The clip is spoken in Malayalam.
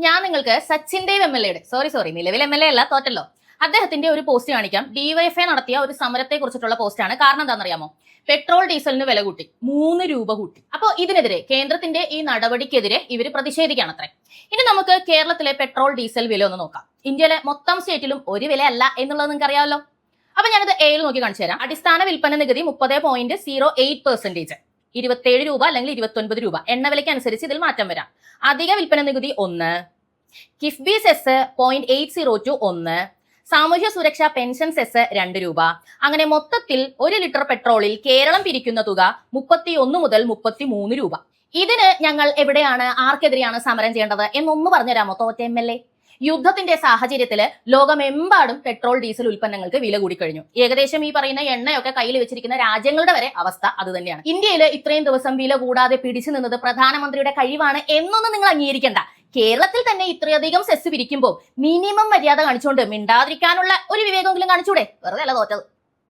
ഞാൻ നിങ്ങൾക്ക് സച്ചിൻ ദേവ് MLA സോറി നിലവിൽ MLA അല്ല, തോറ്റല്ലോ, അദ്ദേഹത്തിന്റെ ഒരു പോസ്റ്റ് കാണിക്കാം. ഡിവൈഎഫ്ഐ നടത്തിയ ഒരു സമരത്തെ കുറിച്ചിട്ടുള്ള പോസ്റ്റാണ്. കാരണം എന്താണെന്നറിയാമോ? പെട്രോൾ ഡീസലിന് വില കൂട്ടി, 3 രൂപ കൂട്ടി. അപ്പോൾ ഇതിനെതിരെ, കേന്ദ്രത്തിന്റെ ഈ നടപടിക്കെതിരെ ഇവർ പ്രതിഷേധിക്കുകയാണ് അത്രേ. ഇനി നമുക്ക് കേരളത്തിലെ പെട്രോൾ ഡീസൽ വില ഒന്ന് നോക്കാം. ഇന്ത്യയിലെ മൊത്തം സ്റ്റേറ്റിലും ഒരു വില അല്ല എന്നുള്ളത് നിങ്ങൾക്ക് അറിയാമല്ലോ. അപ്പൊ ഞാനിത് എയിൽ നോക്കി കാണിച്ചു തരാം. അടിസ്ഥാന വിൽപ്പന നികുതി 30.08%, 27 രൂപ അല്ലെങ്കിൽ 29 രൂപ. എണ്ണവിലയ്ക്ക് അനുസരിച്ച് ഇതിൽ മാറ്റം വരാം. അധിക വിൽപ്പന നികുതി 1, കിഫ്ബി സെസ് 0.802 1, സാമൂഹ്യ സുരക്ഷാ പെൻഷൻ സെസ് 2 രൂപ. അങ്ങനെ മൊത്തത്തിൽ 1 ലിറ്റർ പെട്രോളിൽ കേരളം പിരിക്കുന്ന തുക 31 മുതൽ 33 രൂപ. ഇതിന് ഞങ്ങൾ എവിടെയാണ്, ആർക്കെതിരെയാണ് സമരം ചെയ്യേണ്ടത് എന്നൊന്ന് പറഞ്ഞുതരാമോ തോറ്റ MLA? യുദ്ധത്തിന്റെ സാഹചര്യത്തിൽ ലോകമെമ്പാടും പെട്രോൾ ഡീസൽ ഉൽപ്പന്നങ്ങൾക്ക് വില കൂടിക്കഴിഞ്ഞു. ഏകദേശം ഈ പറയുന്ന എണ്ണയൊക്കെ കയ്യിൽ വെച്ചിരിക്കുന്ന രാജ്യങ്ങളുടെ വരെ അവസ്ഥ അത് തന്നെയാണ്. ഇന്ത്യയിൽ ഇത്രയും ദിവസം വില കൂടാതെ പിടിച്ചു നിന്നത് പ്രധാനമന്ത്രിയുടെ കഴിവാണ് എന്നൊന്നും നിങ്ങൾ അംഗീകരിക്കണ്ട. കേരളത്തിൽ തന്നെ ഇത്രയധികം സെസ് പിരിക്കുമ്പോൾ മിനിമം മര്യാദ കാണിച്ചുകൊണ്ട് മിണ്ടാതിരിക്കാനുള്ള ഒരു വിവേകമെങ്കിലും കാണിച്ചൂടെ? വെറുതെ അല്ല തോറ്റത്.